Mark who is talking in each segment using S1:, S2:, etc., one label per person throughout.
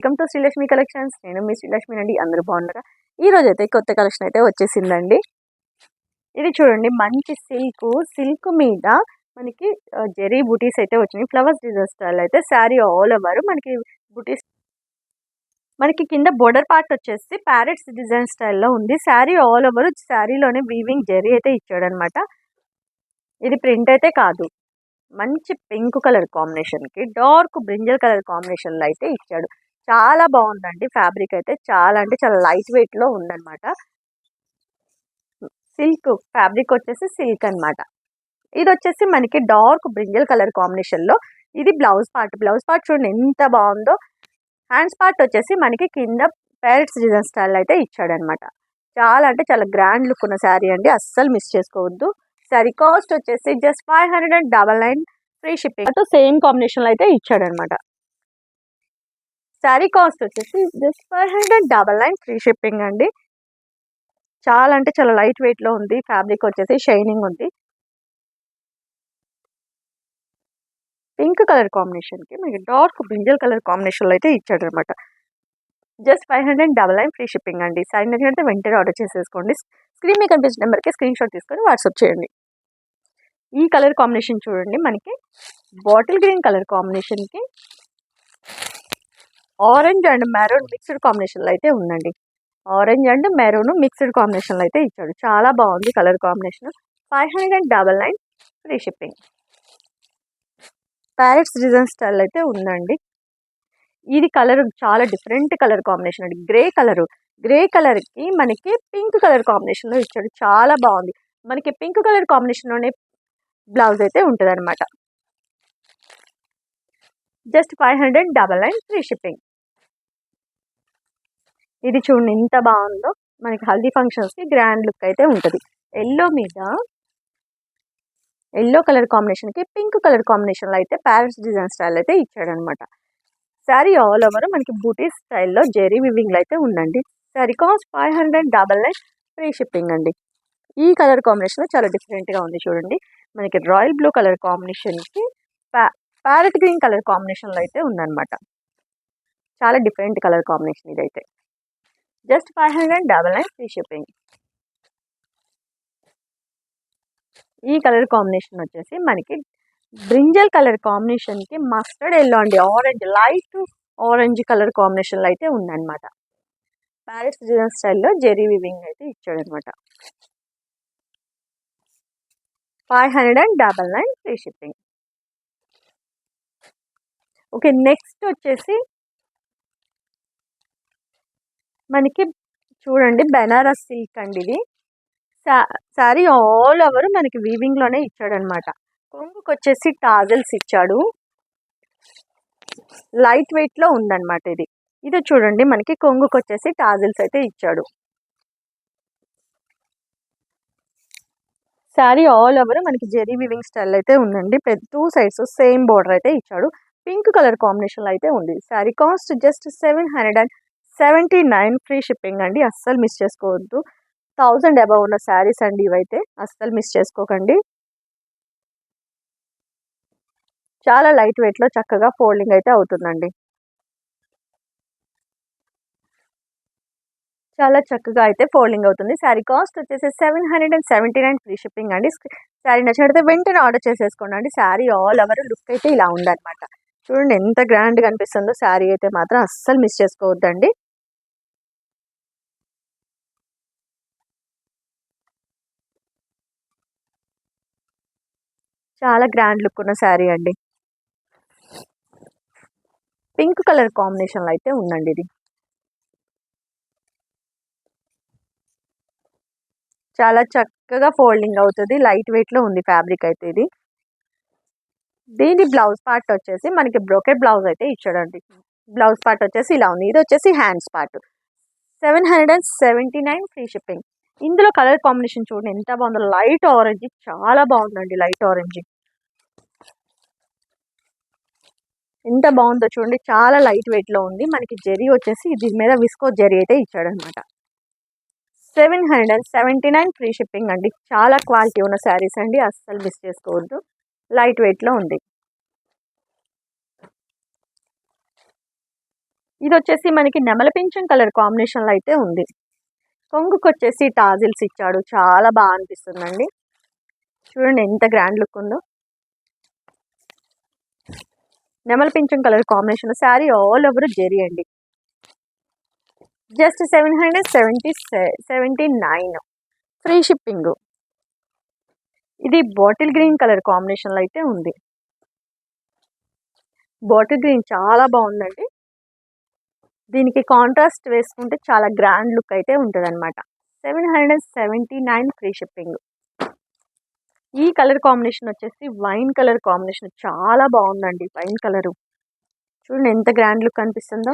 S1: Welcome to Srilakshmi collections. నేను మీ శ్రీలక్ష్మి అండి. అందరూ బాగున్నారా? ఈ రోజు అయితే కొత్త కలెక్షన్ అయితే వచ్చేసిందండి. ఇది చూడండి, మంచి సిల్క్ మీద మనకి జెరీ బూటీస్ అయితే వచ్చినాయి. ఫ్లవర్స్ డిజైన్ స్టైల్ అయితే శారీ ఆల్ ఓవర్ మనకి బూటీస్, మనకి కింద బోర్డర్ పార్ట్ వచ్చేసి ప్యారెట్స్ డిజైన్ స్టైల్లో ఉంది. శారీ ఆల్ ఓవర్ శారీలోనే వీవింగ్ జెరీ అయితే ఇచ్చాడు అనమాట. ఇది ప్రింట్ అయితే కాదు, మంచి పింక్ కలర్ కాంబినేషన్కి డార్క్ బ్రింజల్ కలర్ కాంబినేషన్లో అయితే ఇచ్చాడు. చాలా బాగుందండి. ఫ్యాబ్రిక్ అయితే చాలా అంటే చాలా లైట్ వెయిట్లో ఉందన్నమాట. సిల్క్ ఫ్యాబ్రిక్ వచ్చేసి సిల్క్ అనమాట. ఇది వచ్చేసి మనకి డార్క్ బ్రింజల్ కలర్ కాంబినేషన్లో ఇది బ్లౌజ్ పార్ట్ చూడండి ఎంత బాగుందో. హ్యాండ్స్ పార్ట్ వచ్చేసి మనకి కింద ప్యారెట్స్ డిజైన్ స్టైల్ అయితే ఇచ్చాడనమాట. చాలా అంటే చాలా గ్రాండ్ లుక్ ఉన్న శారీ అండి, అస్సలు మిస్ చేసుకోవద్దు. శారీ కాస్ట్ వచ్చేసి జస్ట్ 599 ఫ్రీ షిప్పింగ్. అటు సేమ్ కాంబినేషన్లో అయితే ఇచ్చాడనమాట. శారీ కాస్ట్ వచ్చేసి జస్ట్ 599 ఫ్రీ షిప్పింగ్ అండి. చాలా అంటే చాలా లైట్ వెయిట్లో ఉంది. ఫ్యాబ్రిక్ వచ్చేసి షైనింగ్ ఉంది. పింక్ కలర్ కాంబినేషన్కి మనకి డార్క్ బ్రింజల్ కలర్ కాంబినేషన్లో అయితే ఇచ్చాడు అనమాట. జస్ట్ 599 ఫ్రీ షిప్పింగ్ అండి. శారీ నచ్చినట్లయితే వెంటనే ఆర్డర్ చేసేసుకోండి. స్క్రీన్ మీద కనిపించిన నెంబర్కి స్క్రీన్ షాట్ తీసుకొని వాట్సాప్ చేయండి. ఈ కలర్ కాంబినేషన్ చూడండి, మనకి బాటిల్ గ్రీన్ కలర్ కాంబినేషన్కి ఆరెంజ్ అండ్ మెరూన్ మిక్స్డ్ కాంబినేషన్లో అయితే ఉందండి. ఆరెంజ్ అండ్ మెరూన్ మిక్స్డ్ కాంబినేషన్లో అయితే ఇచ్చాడు. చాలా బాగుంది colour combination. 599 free shipping. Parrots design style అయితే ఉందండి. ఇది కలర్ చాలా డిఫరెంట్ కలర్ కాంబినేషన్ అండి. గ్రే కలర్కి మనకి పింక్ కలర్ కాంబినేషన్లో ఇచ్చాడు. చాలా బాగుంది. మనకి పింక్ కలర్ కాంబినేషన్లోనే బ్లౌజ్ అయితే ఉంటుంది అనమాట. Just 599 free shipping. ఇది చూడండి ఎంత బాగుందో. మనకి హల్దీ ఫంక్షన్స్కి గ్రాండ్ లుక్ అయితే ఉంటుంది. ఎల్లో మీద ఎల్లో కలర్ కాంబినేషన్కి పింక్ కలర్ కాంబినేషన్లో అయితే ప్యారెట్స్ డిజైన్ స్టైల్ అయితే ఇచ్చాడనమాట. శారీ ఆల్ ఓవర్ మనకి బూటీ స్టైల్లో జెరీ వివింగ్లో అయితే ఉందండి. శారీ కాస్ట్ 599 ఫ్రీ షిప్పింగ్ అండి. ఈ కలర్ కాంబినేషన్ చాలా డిఫరెంట్గా ఉంది చూడండి. మనకి రాయల్ బ్లూ కలర్ కాంబినేషన్కి ప్యారెట్ గ్రీన్ కలర్ కాంబినేషన్లో అయితే ఉందన్నమాట. చాలా డిఫరెంట్ కలర్ కాంబినేషన్ ఇదైతే. Just 599 free shipping. ఈ కలర్ కాంబినేషన్ వచ్చేసి మనకి బ్రింజల్ కలర్ కాంబినేషన్కి మస్టర్డ్ ఎల్లో అండి, ఆరెంజ్ లైట్ ఆరెంజ్ కలర్ కాంబినేషన్లో అయితే ఉందన్నమాట. ప్యారెట్స్ డిజైన్ స్టైల్లో జెరీ వివింగ్ అయితే ఇచ్చాడు అనమాట. 599 ఫ్రీ షిప్పింగ్. ఓకే, నెక్స్ట్ వచ్చేసి మనకి చూడండి బెనారస్ సిల్క్ అండి. ఇది శారీ ఆల్ ఓవర్ మనకి వీవింగ్లోనే ఇచ్చాడనమాట. కొంగుకి వచ్చేసి టాజల్స్ ఇచ్చాడు. లైట్ వెయిట్లో ఉందన్నమాట. ఇది చూడండి, మనకి కొంగుకి వచ్చేసి టాజల్స్ అయితే ఇచ్చాడు. శారీ ఆల్ ఓవర్ మనకి జెరీ వీవింగ్ స్టైల్ అయితే ఉందండి. 2 సైడ్స్ సేమ్ బోర్డర్ అయితే ఇచ్చాడు. పింక్ కలర్ కాంబినేషన్లో అయితే ఉంది. Sari cost just 779 free shipping అండి. అస్సలు మిస్ చేసుకోవద్దు. 1000 అబవ్ ఉన్న శారీస్ అండి ఇవైతే, అస్సలు మిస్ చేసుకోకండి. చాలా లైట్ వెయిట్లో చక్కగా ఫోల్డింగ్ అయితే అవుతుందండి. చాలా చక్కగా అయితే ఫోల్డింగ్ అవుతుంది. శారీ కాస్ట్ వచ్చేసి 779 ఫ్రీ షిప్పింగ్ అండి. శారీ నచ్చినట్లయితే వెంటనే ఆర్డర్ చేసేసుకోండి అండి. శారీ ఆల్ ఓవర్ లుక్ అయితే ఇలా ఉందన్నమాట. చూడండి ఎంత గ్రాండ్గా అనిపిస్తుందో. శారీ అయితే మాత్రం అస్సలు మిస్ చేసుకోవద్దండి. చాలా గ్రాండ్ లుక్ ఉన్న శారీ అండి. పింక్ కలర్ కాంబినేషన్లో అయితే ఉందండి. ఇది చాలా చక్కగా ఫోల్డింగ్ అవుతుంది. లైట్ వెయిట్లో ఉంది ఫ్యాబ్రిక్ అయితే. దీని బ్లౌజ్ పార్ట్ వచ్చేసి మనకి బ్రోకెట్ బ్లౌజ్ అయితే ఇచ్చాడండి. బ్లౌజ్ పార్ట్ వచ్చేసి ఇలా ఉంది. ఇది వచ్చేసి హ్యాండ్స్ పార్ట్. 779 free shipping. ఇందులో కలర్ కాంబినేషన్ చూడండి ఎంత బాగుందో. లైట్ ఆరెంజ్, చాలా బాగుందండి. లైట్ ఆరెంజ్ ఎంత బాగుందో చూడండి. చాలా లైట్ వెయిట్లో ఉంది. మనకి జెరీ వచ్చేసి దీని మీద విస్కో జెరీ అయితే ఇచ్చాడనమాట. 779 ఫ్రీ షిప్పింగ్ అండి. చాలా క్వాలిటీ ఉన్న శారీస్ అండి, అస్సలు మిస్ చేసుకోవద్దు. లైట్ వెయిట్లో ఉంది. ఇది వచ్చేసి మనకి నెమల పింఛం కలర్ కాంబినేషన్లో అయితే ఉంది. కొంగుకి వచ్చేసి టాజిల్స్ ఇచ్చాడు, చాలా బాగా అనిపిస్తుందండి. చూడండి ఎంత గ్రాండ్ లుక్ ఉందో. నెమల పింఛం colour combination sari all over zari అండి. Just 779 free shipping. ఇది బాటిల్ గ్రీన్ కలర్ కాంబినేషన్లో అయితే ఉంది. బాటిల్ గ్రీన్ చాలా బాగుందండి. దీనికి కాంట్రాస్ట్ వేసుకుంటే చాలా గ్రాండ్ లుక్ అయితే ఉంటుంది అనమాట. 779 ఫ్రీ షిప్పింగ్. ఈ కలర్ కాంబినేషన్ వచ్చేసి వైన్ కలర్ కాంబినేషన్, చాలా బాగుందండి. వైన్ కలరు చూడండి ఎంత గ్రాండ్ లుక్ అనిపిస్తుందో.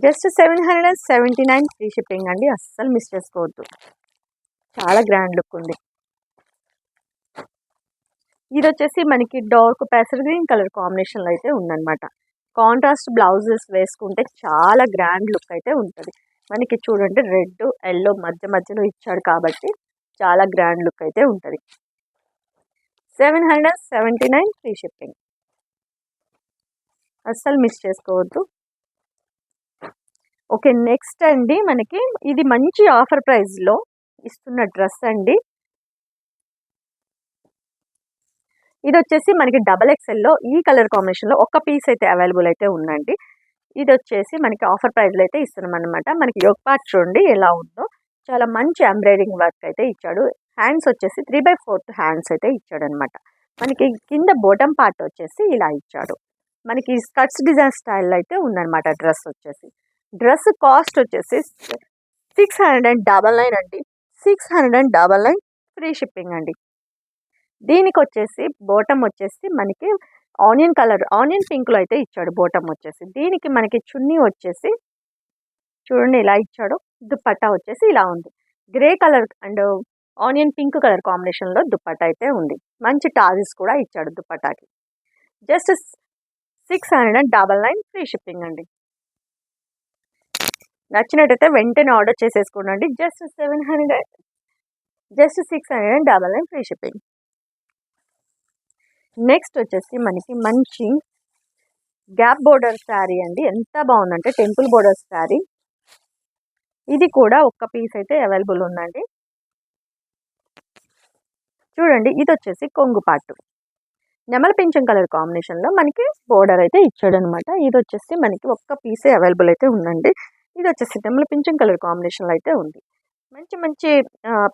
S1: జస్ట్ 779 ఫ్రీ షిప్పింగ్ అండి, అస్సలు మిస్ చేసుకోవద్దు. చాలా గ్రాండ్ లుక్ ఉంది. ఇది వచ్చేసి మనకి డార్క్ పెసర్ గ్రీన్ కలర్ కాంబినేషన్లో అయితే ఉందన్నమాట. కాంట్రాస్ట్ బ్లౌజెస్ వేసుకుంటే చాలా గ్రాండ్ లుక్ అయితే ఉంటుంది. మనకి చూడండి రెడ్ ఎల్లో మధ్యలో ఇచ్చాడు కాబట్టి చాలా గ్రాండ్ లుక్ అయితే ఉంటుంది. 779 ఫ్రీ షిప్పింగ్, అస్సలు మిస్ చేసుకోవద్దు. ఓకే, నెక్స్ట్ అండి మనకి ఇది మంచి ఆఫర్ ప్రైస్లో ఇస్తున్న డ్రెస్ అండి. ఇది వచ్చేసి మనకి XXL ఈ కలర్ కాంబినేషన్లో ఒక్క పీస్ అయితే అవైలబుల్ అయితే ఉందండి. ఇది వచ్చేసి మనకి ఆఫర్ ప్రైస్లో అయితే ఇస్తున్నాం అనమాట. మనకి యోగ్ పార్ట్ చూడండి ఎలా ఉందో, చాలా మంచి ఎంబ్రాయిడింగ్ వర్క్ అయితే ఇచ్చాడు. హ్యాండ్స్ వచ్చేసి 3/4 హ్యాండ్స్ అయితే ఇచ్చాడు అనమాట. మనకి కింద బోటమ్ పార్ట్ వచ్చేసి ఇలా ఇచ్చాడు. మనకి స్కర్ట్స్ డిజైన్ స్టైల్లో అయితే ఉందన్నమాట. డ్రెస్ కాస్ట్ వచ్చేసి 699 అండి. 699 ఫ్రీ షిప్పింగ్ అండి. దీనికి వచ్చేసి బోటమ్ వచ్చేసి మనకి ఆనియన్ పింక్లో అయితే ఇచ్చాడు బోటమ్ వచ్చేసి. దీనికి మనకి చున్నీ వచ్చేసి చూడండి ఇలా ఇచ్చాడు. దుప్పట్టా వచ్చేసి ఇలా ఉంది. Grey colour and onion pink colour కాంబినేషన్లో దుప్పట్టా అయితే ఉంది. మంచి టాజిల్స్ కూడా ఇచ్చాడు దుప్పట్టాకి. జస్ట్ 699 ఫ్రీ షిప్పింగ్ అండి. నచ్చినట్టయితే వెంటనే ఆర్డర్ చేసేసుకోండి. Just 699 free shipping. నెక్స్ట్ వచ్చేసి మనకి మంచి గ్యాప్ బోర్డర్ శారీ అండి. ఎంత బాగుందంటే టెంపుల్ బోర్డర్ శారీ. ఇది కూడా ఒక్క పీస్ అయితే అవైలబుల్ ఉందండి. చూడండి ఇది వచ్చేసి కొంగు పాటు నెమల పింఛం కలర్ కాంబినేషన్లో మనకి బోర్డర్ అయితే ఇచ్చాడు అనమాట. ఇది వచ్చేసి మనకి ఒక్క పీసే అవైలబుల్ అయితే ఉందండి. ఇది వచ్చేసి నెమల పింఛం కలర్ కాంబినేషన్లో అయితే ఉంది. మంచి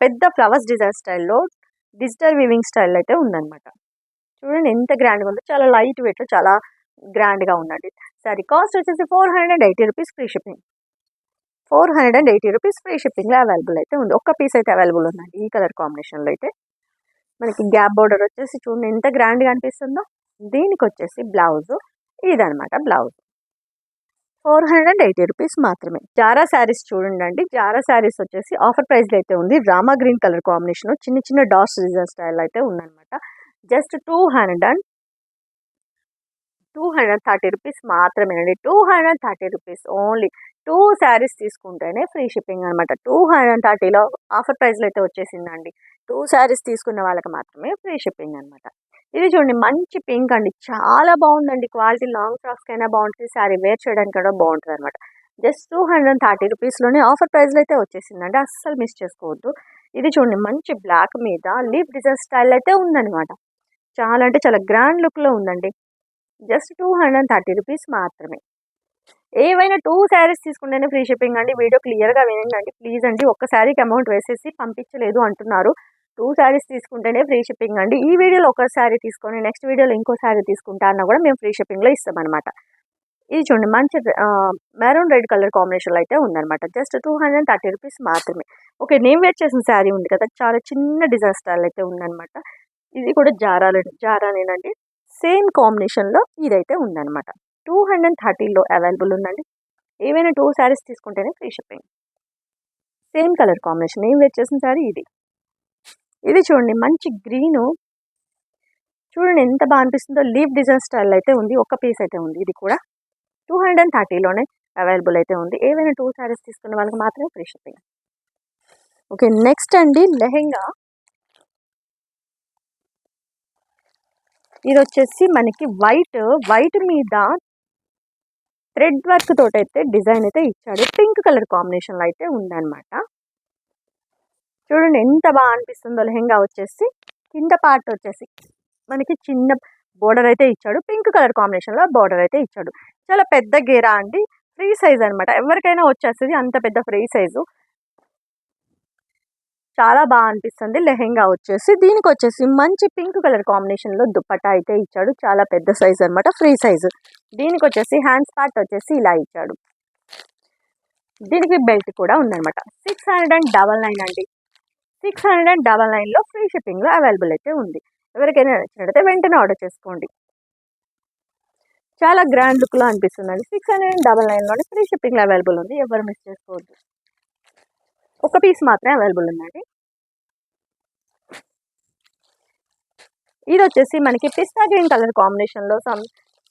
S1: పెద్ద ఫ్లవర్స్ డిజైన్ స్టైల్లో డిజిటల్ వీవింగ్ స్టైల్ అయితే ఉందన్నమాట. చూడండి ఎంత గ్రాండ్గా ఉందో, చాలా లైట్ వెయిట్, చాలా గ్రాండ్గా ఉందండి. సారీ కాస్ట్ వచ్చేసి 480 rupees free shipping. 480 rupees free షిప్పింగ్లో అవైలబుల్ అయితే ఉంది. ఒక్క పీస్ అయితే అవైలబుల్ ఉందండి ఈ కలర్ కాంబినేషన్లో అయితే. మనకి గ్యాప్ బోర్డర్ వచ్చేసి చూడండి ఎంత గ్రాండ్గా అనిపిస్తుందో. దీనికి వచ్చేసి బ్లౌజ్ ఇదనమాట. బ్లౌజ్ 480 రూపీస్ మాత్రమే. జారా శారీస్ చూడండి. జారా శారీస్ వచ్చేసి ఆఫర్ ప్రైస్లో అయితే ఉంది. రామా గ్రీన్ కలర్ కాంబినేషన్ చిన్న డాట్స్ డిజైన్ స్టైల్ అయితే ఉందన్నమాట. జస్ట్ 230 రూపీస్ మాత్రమేనండి. 230 రూపీస్ ఓన్లీ. 2 శారీస్ తీసుకుంటేనే ఫ్రీ షిప్పింగ్ అనమాట. 230లో ఆఫర్ ప్రైస్లో అయితే వచ్చేసిందండి. 2 శారీస్ తీసుకున్న వాళ్ళకి మాత్రమే ఫ్రీ షిప్పింగ్ అనమాట. ఇది చూడండి మంచి పింక్ అండి, చాలా బాగుందండి. క్వాలిటీ లాంగ్ ఫ్రాక్స్కి అయినా బాగుంటుంది, శారీ వేర్ చేయడానికి కూడా బాగుంటుంది అనమాట. జస్ట్ 230 రూపీస్లోనే ఆఫర్ ప్రైస్లో అయితే వచ్చేసిందండి, అస్సలు మిస్ చేసుకోవద్దు. ఇది చూడండి మంచి బ్లాక్ మీద లీఫ్ డిజైన్ స్టైల్ అయితే ఉందన్నమాట. చాలా అంటే చాలా గ్రాండ్ లుక్లో ఉందండి. జస్ట్ 230 రూపీస్ మాత్రమే. ఏవైనా 2 శారీస్ తీసుకుంటేనే ఫ్రీ షిప్పింగ్ అండి. వీడియో క్లియర్గా వినండి ప్లీజ్ అండి. ఒక్క శారీకి అమౌంట్ వేసేసి పంపించలేదు అంటున్నారు. 2 శారీస్ తీసుకుంటేనే ఫ్రీ షిప్పింగ్ అండి. ఈ వీడియోలో ఒక శారీ తీసుకొని నెక్స్ట్ వీడియోలో ఇంకో శారీ తీసుకుంటా అన్నా కూడా మేము ఫ్రీ షిప్పింగ్లో ఇస్తామన్నమాట. ఇది చూడండి మంచి మెరూన్ రెడ్ కలర్ కాంబినేషన్లో అయితే ఉందన్నమాట. జస్ట్ 230 రూపీస్ మాత్రమే. ఓకే, నేను వేర్ చేసిన శారీ ఉంది కదా, చాలా చిన్న డిజైన్ స్టైల్ అయితే ఉందన్నమాట. ఇది కూడా జారానేనండి. సేమ్ కాంబినేషన్లో ఇదైతే ఉందన్నమాట. 230లో అవైలబుల్ ఉందండి. ఏవైనా 2 శారీస్ తీసుకుంటేనే free shipping. Same colour combination నేను వేర్ చేసిన శారీ ఇది చూడండి మంచి గ్రీను. చూడండి ఎంత బాగా అనిపిస్తుందో. లీఫ్ డిజైన్ స్టైల్ అయితే ఉంది. ఒక్క పీస్ అయితే ఉంది. ఇది కూడా 230లోనే అవైలబుల్ అయితే ఉంది. ఏవైనా 2 శారీస్ తీసుకున్న వాళ్ళకి మాత్రమే ఫ్రీ షిప్పింగ్. ఓకే, నెక్స్ట్ అండి లెహెంగా. ఇది వచ్చేసి మనకి వైట్ మీద థ్రెడ్ వర్క్ తోటి అయితే డిజైన్ అయితే ఇచ్చాడు. పింక్ కలర్ కాంబినేషన్లో అయితే ఉందన్నమాట. చూడండి ఎంత బాగా అనిపిస్తుందో. లెహెంగా వచ్చేసి కింద పార్ట్ వచ్చేసి మనకి చిన్న బోర్డర్ అయితే ఇచ్చాడు. పింక్ కలర్ కాంబినేషన్లో బోర్డర్ అయితే ఇచ్చాడు. చాలా పెద్ద గేరా అండి, ఫ్రీ సైజ్ అనమాట. ఎవరికైనా వచ్చేస్తుంది అంత పెద్ద ఫ్రీ సైజు. చాలా బాగా అనిపిస్తుంది లెహెంగా వచ్చేసి. దీనికి వచ్చేసి మంచి పింక్ కలర్ కాంబినేషన్లో దుపట్టా అయితే ఇచ్చాడు. చాలా పెద్ద సైజ్ అనమాట, ఫ్రీ సైజు. దీనికి వచ్చేసి హ్యాండ్స్ పార్ట్ వచ్చేసి ఇలా ఇచ్చాడు. దీనికి బెల్ట్ కూడా ఉందన్నమాట. 699 అండి. 699లో ఫ్రీ షిప్పింగ్లో అవైలబుల్ అయితే ఉంది. ఎవరికైనా నచ్చినట్టయితే వెంటనే ఆర్డర్ చేసుకోండి. చాలా గ్రాండ్ లుక్లో అనిపిస్తుందండి. 699లోనే ఫ్రీ షిప్పింగ్లో అవైలబుల్ ఉంది. ఎవరు మిస్ చేసుకోవద్దు. ఒక పీస్ మాత్రమే అవైలబుల్ ఉందండి. ఇది వచ్చేసి మనకి పిస్తా గ్రీన్ కలర్ కాంబినేషన్లో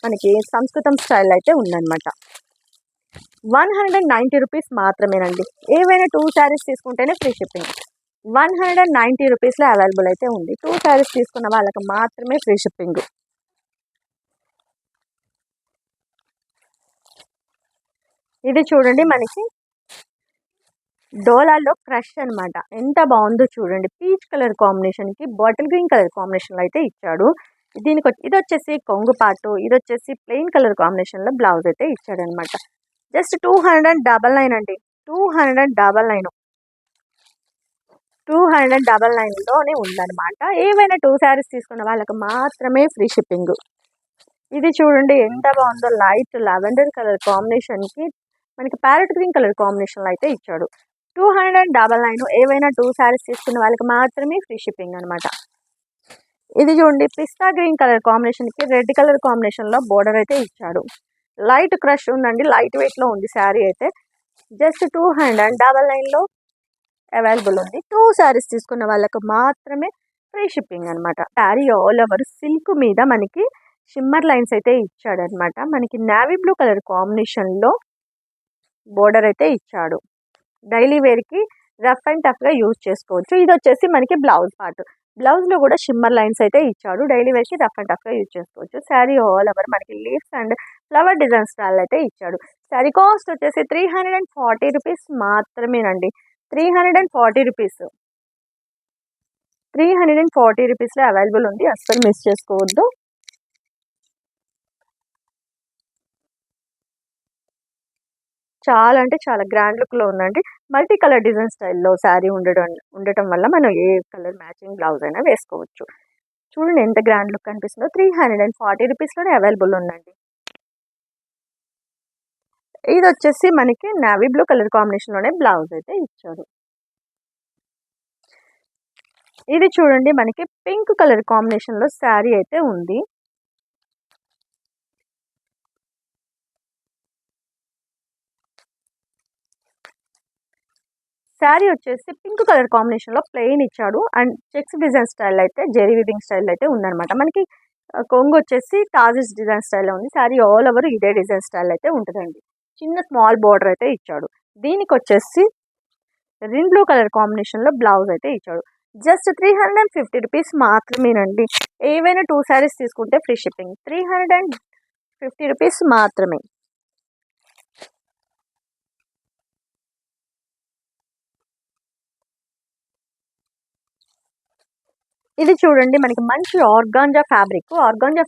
S1: మనకి సంస్కృతం స్టైల్ అయితే ఉందన్నమాట. 190 రూపీస్ మాత్రమేనండి. ఏవైనా 2 శారీస్ తీసుకుంటేనే ఫ్రీ షిప్పింగ్. 190 రూపీస్లో అవైలబుల్ అయితే ఉంది. 2 శారీస్ తీసుకున్న వాళ్ళకి మాత్రమే ఫ్రీ షిప్పింగ్. ఇది చూడండి మనకి డోలాలో క్రష్ అనమాట. ఎంత బాగుందో చూడండి. పీచ్ కలర్ కాంబినేషన్కి బాటిల్ గ్రీన్ కలర్ కాంబినేషన్లో అయితే ఇచ్చాడు. దీనికి ఇది వచ్చేసి కొంగు పాటు, ఇది వచ్చేసి ప్లెయిన్ కలర్ కాంబినేషన్లో బ్లౌజ్ అయితే ఇచ్చాడు అనమాట. జస్ట్ 299 అండి. 299 299లోనే ఉందన్నమాట. ఏవైనా 2 శారీస్ తీసుకున్న వాళ్ళకి మాత్రమే ఫ్రీ షిప్పింగ్. ఇది చూడండి ఎంత బాగుందో. లైట్ లావెండర్ కలర్ కాంబినేషన్కి మనకి ప్యారెట్ గ్రీన్ కలర్ కాంబినేషన్లో అయితే ఇచ్చాడు. 299. ఏవైనా 2 శారీస్ తీసుకున్న వాళ్ళకి మాత్రమే ఫ్రీ షిప్పింగ్ అనమాట. ఇది చూడండి పిస్తా గ్రీన్ కలర్ కాంబినేషన్కి రెడ్ కలర్ కాంబినేషన్లో బోర్డర్ అయితే ఇచ్చాడు. లైట్ క్రష్ ఉందండి. లైట్ వెయిట్లో ఉంది శారీ అయితే. జస్ట్ 299లో అవైలబుల్ ఉంది. 2 శారీస్ తీసుకున్న వాళ్ళకి మాత్రమే ఫ్రీ షిప్పింగ్ అనమాట. శారీ ఆల్ ఓవర్ సిల్క్ మీద మనకి షిమ్మర్ లైన్స్ అయితే ఇచ్చాడనమాట. మనకి నావీ బ్లూ కలర్ కాంబినేషన్లో బోర్డర్ అయితే ఇచ్చాడు. డైలీ వేర్కి రఫ్ అండ్ టఫ్గా యూజ్ చేసుకోవచ్చు. ఇది వచ్చేసి మనకి బ్లౌజ్ పార్ట్. బ్లౌజ్లో కూడా షిమ్మర్ లైన్స్ అయితే ఇచ్చాడు. డైలీ వేర్కి రఫ్ అండ్ టఫ్గా యూజ్ చేసుకోవచ్చు. శారీ ఆల్ ఓవర్ మనకి leaves and flower design style అయితే ఇచ్చాడు. శారీ కాస్ట్ వచ్చేసి 340 రూపీస్ మాత్రమేనండి. 340 రూపీస్. 340 రూపీస్లో అవైలబుల్ ఉంది. అస్సలు మిస్ చేసుకోవద్దు. చాలా అంటే చాలా గ్రాండ్ లుక్లో ఉందండి. మల్టీ కలర్ డిజైన్ స్టైల్లో శారీ ఉండటం వల్ల మనం ఏ కలర్ మ్యాచింగ్ బ్లౌజ్ అయినా వేసుకోవచ్చు. చూడండి ఎంత గ్రాండ్ లుక్ అనిపిస్తుందో. 340 రూపీస్లోనే అవైలబుల్ ఉందండి. ఇది వచ్చేసి మనకి నావీ బ్లూ కలర్ కాంబినేషన్లోనే బ్లౌజ్ అయితే ఇచ్చాడు. ఇది చూడండి మనకి పింక్ కలర్ కాంబినేషన్లో శారీ అయితే ఉంది. శారీ వచ్చేసి పింక్ కలర్ కాంబినేషన్లో ప్లెయిన్ ఇచ్చాడు. అండ్ చెక్స్ డిజైన్ స్టైల్ అయితే జెరీ వివింగ్ స్టైల్ అయితే ఉందన్నమాట. మనకి కొంగు వచ్చేసి టాజిస్ డిజైన్ స్టైల్లో ఉంది. శారీ ఆల్ ఓవర్ ఇదే డిజైన్ స్టైల్ అయితే ఉంటుందండి. చిన్న స్మాల్ బార్డర్ అయితే ఇచ్చాడు. దీనికి వచ్చేసి గ్రీన్ బ్లూ కలర్ కాంబినేషన్లో బ్లౌజ్ అయితే ఇచ్చాడు. జస్ట్ 350 రూపీస్ మాత్రమేనండి. ఏవైనా 2 శారీస్ తీసుకుంటే ఫ్రీ షిప్పింగ్. 350 రూపీస్ మాత్రమే. ఇది చూడండి మనకి మంచి ఆర్గాంజా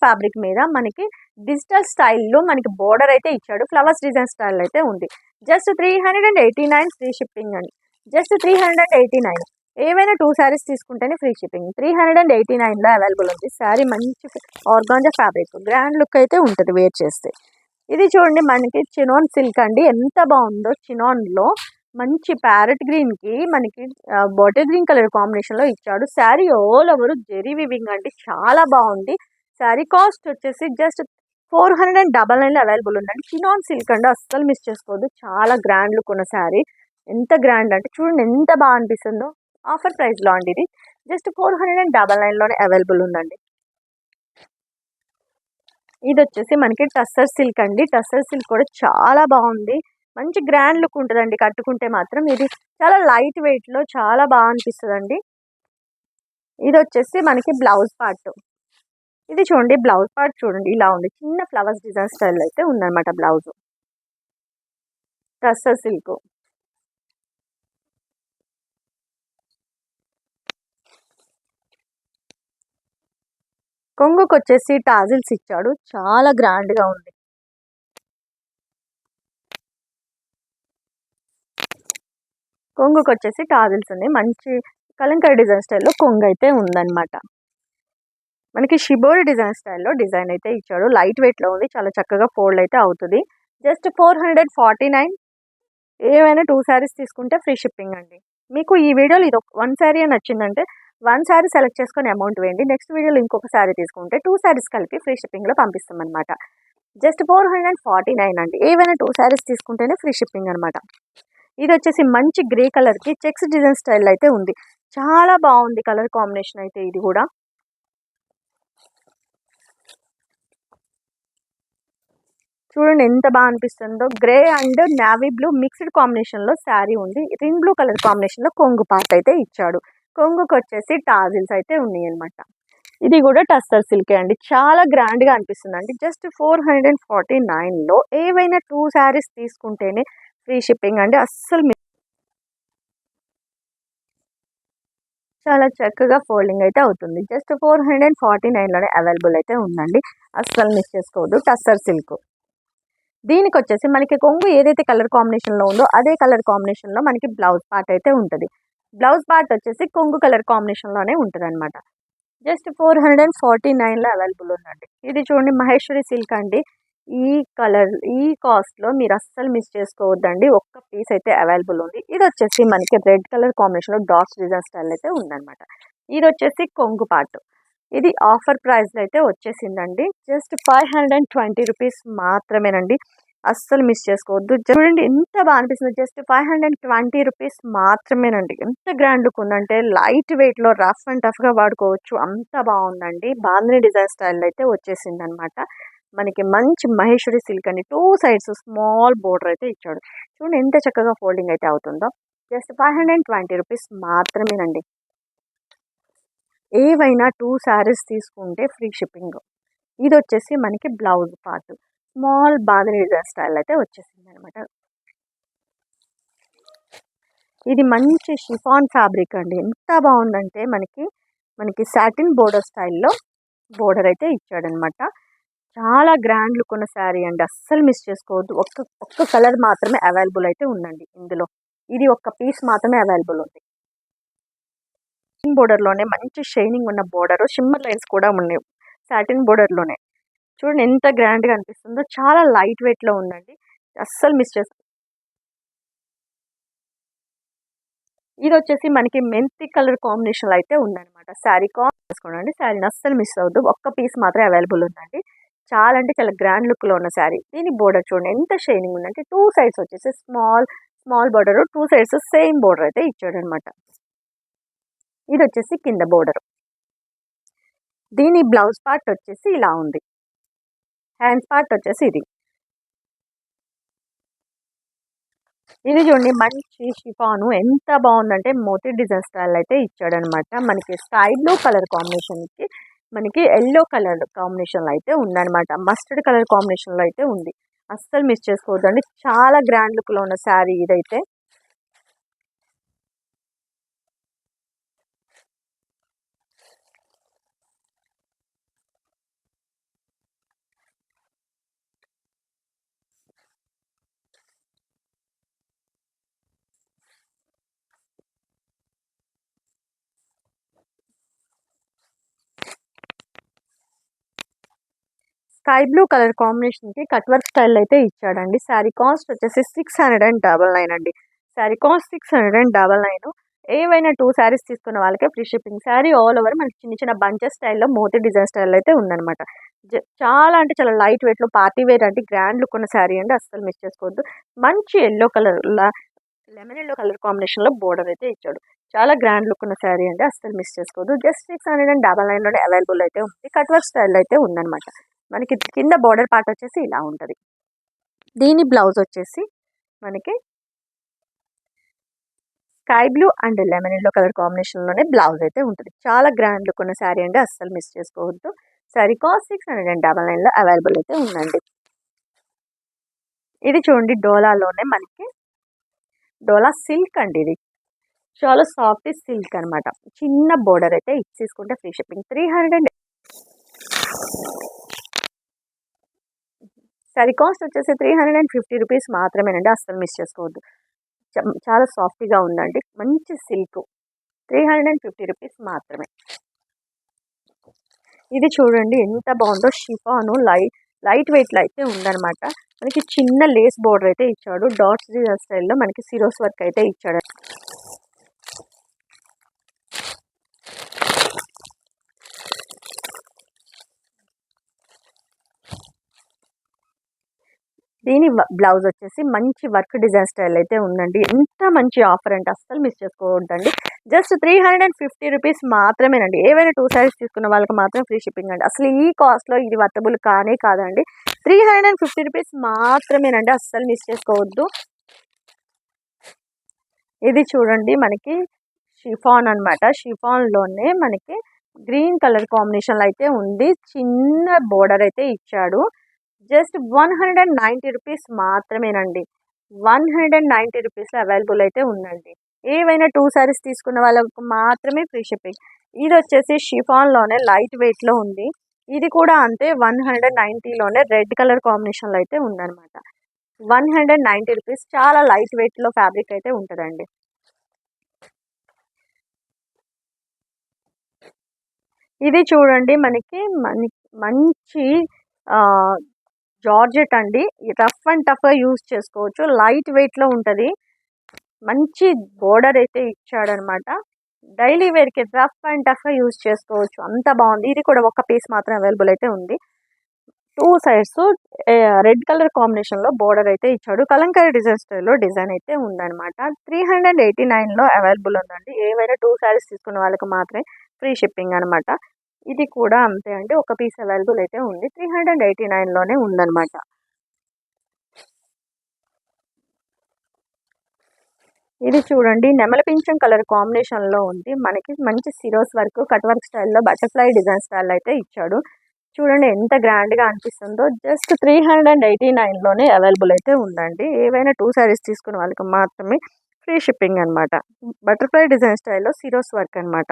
S1: ఫ్యాబ్రిక్ మీద మనకి డిజిటల్ స్టైల్లో మనకి బోర్డర్ అయితే ఇచ్చాడు. ఫ్లవర్స్ డిజైన్ స్టైల్ అయితే ఉంది. జస్ట్ 389 ఫ్రీ షిప్పింగ్ అండి. జస్ట్ 389. ఏవైనా 2 శారీస్ తీసుకుంటేనే ఫ్రీ షిప్పింగ్. 389లో అవైలబుల్ ఉంది. శారీ మంచి ఆర్గాంజా ఫ్యాబ్రిక్, గ్రాండ్ లుక్ అయితే ఉంటుంది వేర్ చేస్తే. ఇది చూడండి మనకి చినాన్ సిల్క్ అండి. ఎంత బాగుందో. చినాన్లో మంచి ప్యారెట్ గ్రీన్కి మనకి బాటిల్ గ్రీన్ కలర్ కాంబినేషన్లో ఇచ్చాడు. Sari all over zari weaving అండి. చాలా బాగుంది. శారీ కాస్ట్ వచ్చేసి జస్ట్ 499లో అవైలబుల్ ఉందండి. చినాన్ సిల్క్ అండి. అస్సలు మిస్ చేసుకోవద్దు. చాలా గ్రాండ్ లుక్ ఉన్న శారీ. ఎంత గ్రాండ్ అంటే చూడండి ఎంత బాగా అనిపిస్తుందో. ఆఫర్ ప్రైస్లో అండి. ఇది జస్ట్ 499లోనే అవైలబుల్ ఉందండి. ఇది వచ్చేసి మనకి టస్సర్ సిల్క్ అండి. టస్సర్ సిల్క్ కూడా చాలా బాగుంది. మంచి గ్రాండ్ లుక్ ఉంటుందండి కట్టుకుంటే మాత్రం. ఇది చాలా లైట్ వెయిట్లో చాలా బాగా అనిపిస్తుందండి. ఇది వచ్చేసి మనకి బ్లౌజ్ పార్ట్. ఇది చూడండి బ్లౌజ్ పార్ట్ చూడండి ఇలా ఉంది, చిన్న ఫ్లవర్స్ డిజైన్ స్టైల్ అయితే ఉందన్నమాట బ్లౌజ్. టస్సర్ సిల్క్. కొంగుకు వచ్చేసి టాజిల్స్ ఇచ్చాడు, చాలా గ్రాండ్ గా ఉంది. కొంగుకు వచ్చేసి టాజిల్స్ ఉన్నాయి, మంచి కలంకారీ డిజైన్ స్టైల్లో కొంగు అయితే ఉందన్నమాట. మనకి షిబోరి డిజైన్ స్టైల్లో డిజైన్ అయితే ఇచ్చాడు, లైట్ వెయిట్ లో ఉంది, చాలా చక్కగా ఫోల్డ్ అయితే అవుతుంది. జస్ట్ 449. ఏమైనా 2 శారీస్ తీసుకుంటే ఫ్రీ షిప్పింగ్ అండి. మీకు ఈ వీడియోలో ఇది 1 శారీ నచ్చిందంటే 1 శారీ సెలెక్ట్ చేసుకొని అమౌంట్ వేయండి. నెక్స్ట్ వీడియోలో ఇంకొక శారీ తీసుకుంటే 2 శారీస్ కలిపి ఫ్రీ షిప్పింగ్లో పంపిస్తాం అనమాట. జస్ట్ 449 అండి. ఏవైనా 2 శారీస్ తీసుకుంటేనే ఫ్రీ షిప్పింగ్ అనమాట. ఇది వచ్చేసి మంచి గ్రే కలర్కి చెక్స్ డిజైన్ స్టైల్ అయితే ఉంది, చాలా బాగుంది కలర్ కాంబినేషన్ అయితే. ఇది కూడా చూడండి ఎంత బాగా అనిపిస్తుందో. Grey and navy blue mixed కాంబినేషన్లో శారీ ఉంది, రింగ్ బ్లూ కలర్ కాంబినేషన్లో కొంగు పార్ట్ అయితే ఇచ్చాడు. కొంగుకు వచ్చేసి టాజిల్స్ అయితే ఉన్నాయి అనమాట. ఇది కూడా టస్సర్ సిల్కే అండి, చాలా గ్రాండ్గా అనిపిస్తుంది అండి. జస్ట్ 449లో ఏవైనా 2 శారీస్ తీసుకుంటేనే ఫ్రీ షిప్పింగ్ అండి. అస్సలు చాలా చక్కగా ఫోల్డింగ్ అయితే అవుతుంది. జస్ట్ 449లోనే అవైలబుల్ అయితే ఉందండి, అస్సలు మిస్ చేసుకోవద్దు. టస్సర్ సిల్క్. దీనికి వచ్చేసి మనకి కొంగు ఏదైతే కలర్ కాంబినేషన్లో ఉందో అదే కలర్ కాంబినేషన్లో మనకి బ్లౌజ్ పార్ట్ అయితే ఉంటుంది. బ్లౌజ్ పార్ట్ వచ్చేసి కొంగు కలర్ కాంబినేషన్లోనే ఉంటుంది అనమాట. జస్ట్ 449లో అవైలబుల్ ఉందండి. ఇది చూడండి మహేశ్వరి సిల్క్ అండి. ఈ కలర్ ఈ కాస్ట్లో మీరు అస్సలు మిస్ చేసుకోవద్దండి, ఒక్క పీస్ అయితే అవైలబుల్ ఉంది. ఇది వచ్చేసి మనకి రెడ్ కలర్ కాంబినేషన్లో డాట్స్ డిజైన్ స్టైల్ అయితే ఉందన్నమాట. ఇది వచ్చేసి కొంగు పార్ట్. ఇది ఆఫర్ ప్రైస్లో అయితే వచ్చేసిందండి. జస్ట్ 520 రూపీస్ మాత్రమేనండి, అస్సలు మిస్ చేసుకోవద్దు. చూడండి ఎంత బాగా అనిపిస్తుంది. జస్ట్ 520 రూపీస్ మాత్రమేనండి. ఎంత గ్రాండ్ లుక్ ఉందంటే లైట్ వెయిట్లో రఫ్ అండ్ టఫ్గా వాడుకోవచ్చు, అంత బాగుందండి. బాందిని డిజైన్ స్టైల్ అయితే వచ్చేసింది అనమాట. మనకి మంచి మహేశ్వరి సిల్క్ అని 2 సైడ్స్ స్మాల్ బోర్డర్ అయితే ఇచ్చాడు. చూడండి ఎంత చక్కగా ఫోల్డింగ్ అయితే అవుతుందో. జస్ట్ 520 రూపీస్ మాత్రమేనండి. ఏవైనా 2 శారీస్ తీసుకుంటే ఫ్రీ షిప్పింగ్. ఇది వచ్చేసి మనకి blouse part, small bandhani design style అయితే వచ్చేసింది అనమాట. ఇది మంచి షిఫాన్ ఫ్యాబ్రిక్ అండి, ఎంత బాగుందంటే మనకి సాటిన్ బోర్డర్ స్టైల్లో బోర్డర్ అయితే ఇచ్చాడనమాట. చాలా గ్రాండ్ లుక్ ఉన్న శారీ అండి, అస్సలు మిస్ చేసుకోవద్దు. ఒక్క కలర్ మాత్రమే అవైలబుల్ అయితే ఉందండి ఇందులో. ఇది ఒక్క పీస్ మాత్రమే అవైలబుల్ ఉంది. బోర్డర్లోనే మంచి షైనింగ్ ఉన్న బోర్డర్, షిమ్మర్ లైన్స్ కూడా ఉన్నాయి సాటిన్ బోర్డర్లోనే. చూడండి ఎంత గ్రాండ్గా అనిపిస్తుందో, చాలా లైట్ వెయిట్లో ఉందండి, అస్సలు మిస్ చేసుకో. ఇది వచ్చేసి మనకి మెంతి కలర్ కాంబినేషన్లో అయితే ఉందన్నమాట. శారీ చేసుకోండి, శారీని అస్సలు మిస్ అవ్వద్దు. ఒక్క పీస్ మాత్రమే అవైలబుల్ ఉందండి. చాలా అంటే చాలా గ్రాండ్ లుక్లో ఉన్న శారీ. దీని బోర్డర్ చూడండి ఎంత షైనింగ్ ఉందంటే, 2 సైడ్స్ వచ్చేసి small border, 2 sides same border అయితే ఇచ్చాడు అనమాట. ఇది వచ్చేసి కింద బోర్డర్. దీని బ్లౌజ్ పార్ట్ వచ్చేసి ఇలా ఉంది, హ్యాండ్స్ పార్ట్ వచ్చేసి ఇది. ఇది చూడండి మంచి షిఫాను, ఎంత బాగుందంటే మోతీ డిజైన్ స్టైల్ అయితే ఇచ్చాడనమాట. మనకి స్కై బ్లూ కలర్ కాంబినేషన్కి మనకి ఎల్లో కలర్ కాంబినేషన్లో అయితే ఉందన్నమాట. మస్టర్డ్ కలర్ కాంబినేషన్లో అయితే ఉంది, అస్సలు మిస్ చేసుకోవద్దండి. చాలా గ్రాండ్ లుక్లో ఉన్న శారీ ఇదైతే. స్కై బ్లూ కలర్ కాంబినేషన్కి కట్ వర్క్ స్టైల్ అయితే ఇచ్చాడండి. శారీ కాస్ట్ వచ్చేసి 699 అండి. శారీ కాస్ట్ 699. ఏవైనా 2 శారీస్ తీసుకున్న వాళ్ళకే free shipping. Sari all over మనకి చిన్న చిన్న బంచెస్ స్టైల్లో మోతీ డిజైన్ స్టైల్ అయితే ఉందన్నమాట. చాలా అంటే చాలా లైట్ వెయిట్లో పార్టీ వేర్ అంటే గ్రాండ్ లుక్ ఉన్న శారీ అండి, అస్సలు మిస్ చేసుకోవద్దు. మంచి yellow colour lemon yellow colour కాంబినేషన్లో బోర్డర్ అయితే ఇచ్చాడు. చాలా గ్రాండ్ లుక్ ఉన్న శారీ అండి, అస్సలు మిస్ చేసుకోవద్దు. జస్ట్ 699లోనే అవైలబుల్ అయితే ఉంది. కట్ వర్క్ స్టైల్ అయితే ఉందన్నమాట. మనకి కింద బోర్డర్ పార్ట్ వచ్చేసి ఇలా ఉంటుంది. దీని బ్లౌజ్ వచ్చేసి మనకి sky blue and lemon yellow colour కాంబినేషన్లోనే బ్లౌజ్ అయితే ఉంటుంది. చాలా గ్రాండ్ లుక్ ఉన్న శారీ అండి, అస్సలు మిస్ చేసుకోవద్దు. సారీ కాస్ట్ 699లో అవైలబుల్ అయితే ఉందండి. ఇది చూడండి డోలాలోనే మనకి డోలా సిల్క్ అండి. ఇది చాలా సాఫ్ట్ సిల్క్ అనమాట. చిన్న బోర్డర్ అయితే ఇది తీసుకుంటే ఫ్రీ షిప్పింగ్. 300 సారీ కాస్ట్ వచ్చేసి 350 రూపీస్ మాత్రమేనండి. అస్సలు మిస్ చేసుకోవద్దు. చాలా సాఫ్ట్గా ఉందండి. మంచి సిల్క్. 350 రూపీస్ మాత్రమే. ఇది చూడండి ఎంత బాగుందో. షిఫాను లైట్ వెయిట్లో అయితే ఉందన్నమాట. మనకి చిన్న లేస్ బోర్డర్ అయితే ఇచ్చాడు. డాట్స్ డిజైన్ స్టైల్లో మనకి సిరోస్ వర్క్ అయితే ఇచ్చాడు. దీని బ్లౌజ్ వచ్చేసి మంచి వర్క్ డిజైన్ స్టైల్ అయితే ఉందండి. ఎంత మంచి ఆఫర్ అంటే అస్సలు మిస్ చేసుకోవద్దండి. జస్ట్ 350 రూపీస్ మాత్రమేనండి. ఏవైనా 2 సారీస్ తీసుకున్న వాళ్ళకి మాత్రం ఫ్రీ షిప్పింగ్ అండి. అసలు ఈ కాస్ట్లో ఇది వర్తబుల్ కానే కాదండి. 350 రూపీస్ మాత్రమేనండి. అస్సలు మిస్ చేసుకోవద్దు. ఇది చూడండి మనకి షిఫాన్ అనమాట. షిఫాన్లోనే మనకి గ్రీన్ కలర్ కాంబినేషన్లో అయితే ఉంది. చిన్న బోర్డర్ అయితే ఇచ్చాడు. జస్ట్ 190 రూపీస్ మాత్రమేనండి. 190 రూపీస్లో అవైలబుల్ అయితే ఉందండి. ఏవైనా 2 సారీస్ తీసుకున్న వాళ్ళకు మాత్రమే ఫ్రీ షిప్పింగ్. ఇది వచ్చేసి షిఫాన్లోనే లైట్ వెయిట్లో ఉంది. ఇది కూడా అంతే 190లోనే రెడ్ కలర్ కాంబినేషన్లో అయితే ఉందన్నమాట. 190 రూపీస్. చాలా లైట్ వెయిట్లో ఫ్యాబ్రిక్ అయితే ఉంటుందండి. ఇది చూడండి మనకి మంచి జార్జెట్ అండి. రఫ్ అండ్ టఫ్గా యూజ్ చేసుకోవచ్చు. లైట్ వెయిట్లో ఉంటుంది. మంచి బోర్డర్ అయితే ఇచ్చాడనమాట. డైలీ వేర్కి రఫ్ అండ్ టఫ్గా యూజ్ చేసుకోవచ్చు. అంత బాగుంది. ఇది కూడా ఒక పీస్ మాత్రం అవైలబుల్ అయితే ఉంది. 2 సైడ్స్ రెడ్ కలర్ కాంబినేషన్లో బోర్డర్ అయితే ఇచ్చాడు. కలంకారీ డిజైన్ స్టైల్లో డిజైన్ అయితే ఉందన్నమాట. 389లో అవైలబుల్ ఉందండి. ఏవైనా 2 సారీస్ తీసుకున్న వాళ్ళకి మాత్రమే ఫ్రీ షిప్పింగ్ అనమాట. ఇది కూడా అంతే అండి. ఒక పీస్ అవైలబుల్ అయితే ఉంది. 389లోనే ఉందన్నమాట. ఇది చూడండి నెమలి పింఛం కలర్ కాంబినేషన్లో ఉంది. మనకి మంచి సిరోస్ వర్క్ కట్ వర్క్ స్టైల్లో బటర్ఫ్లై డిజైన్ స్టైల్ అయితే ఇచ్చాడు. చూడండి ఎంత గ్రాండ్గా అనిపిస్తుందో. జస్ట్ 389లోనే అవైలబుల్ అయితే ఉందండి. ఏవైనా 2 సారీస్ తీసుకున్న వాళ్ళకి మాత్రమే ఫ్రీ షిప్పింగ్ అనమాట. బటర్ఫ్లై డిజైన్ స్టైల్లో సిరోస్ వర్క్ అనమాట.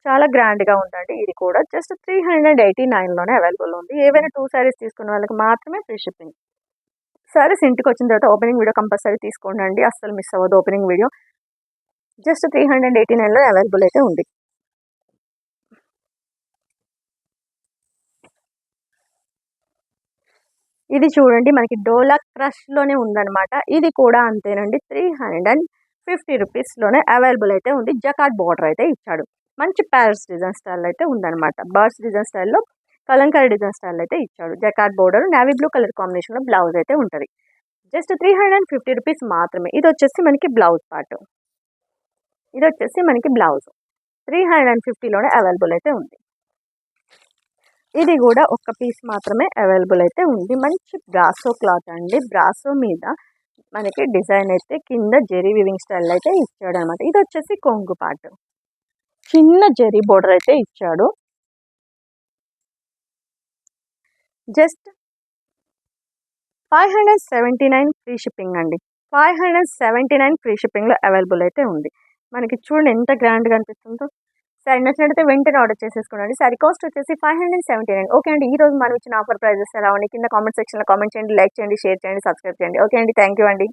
S1: చాలా గ్రాండ్గా ఉందండి. ఇది కూడా జస్ట్ 389లోనే అవైలబుల్ ఉంది. ఏవైనా 2 సారీస్ తీసుకున్న వాళ్ళకి మాత్రమే ఫ్రీ షిప్పింగ్. సారీస్ ఇంటికి వచ్చిన తర్వాత ఓపెనింగ్ వీడియో కంపల్సరీ తీసుకోండి. అస్సలు మిస్ అవ్వదు ఓపెనింగ్ వీడియో. జస్ట్ 389లో అవైలబుల్ అయితే ఉంది. ఇది చూడండి మనకి డోలా క్రష్లోనే ఉందన్నమాట. ఇది కూడా అంతేనండి. 350 రూపీస్లోనే అవైలబుల్ అయితే ఉంది. జకాట్ బార్డర్ అయితే ఇచ్చాడు. మంచి ప్యారెట్స్ డిజైన్ స్టైల్ అయితే ఉందన్నమాట. బర్డ్స్ డిజైన్ స్టైల్లో కలంకారీ డిజైన్ స్టైల్ అయితే ఇచ్చాడు. జకాట్ బోర్డర్ నేవీ బ్లూ కలర్ కాంబినేషన్లో బ్లౌజ్ అయితే ఉంటుంది. జస్ట్ 350 రూపీస్ మాత్రమే. ఇది వచ్చేసి మనకి బ్లౌజ్ పార్ట్. ఇది వచ్చేసి మనకి బ్లౌజ్ 350లోనే అవైలబుల్ అయితే ఉంది. ఇది కూడా ఒక పీస్ మాత్రమే అవైలబుల్ అయితే ఉంది. మంచి బ్రాసో క్లాత్ అండి. బ్రాసో మీద మనకి డిజైన్ అయితే కింద జెరీ వివింగ్ స్టైల్ అయితే ఇచ్చాడు అనమాట. ఇది వచ్చేసి కొంగు పార్ట్. చిన్న జెరీ బోర్డర్ అయితే ఇచ్చాడు. జస్ట్ 579 ఫ్రీ షిప్పింగ్ అండి. 579 ఫ్రీ షిప్పింగ్లో అవైలబుల్ అయితే ఉంది. మనకి చూడండి ఎంత గ్రాండ్గా అనిపిస్తుందో. సరే నచ్చినట్టయితే వెంటనే ఆర్డర్ చేసేసుకోండి. సరే కాస్ట్ వచ్చేసి 579. ఓకే అండి. ఈ రోజు మనం ఇచ్చిన ఆఫర్ ప్రైజెస్ ఎలా ఉన్నాయి కింద కామెంట్ సెక్షన్లో కామెంట్ చేయండి, లైక్ చేయండి, షేర్ చేయండి, సబ్స్క్రైబ్ చేయండి. ఓకే అండి. థ్యాంక్ యూ అండి.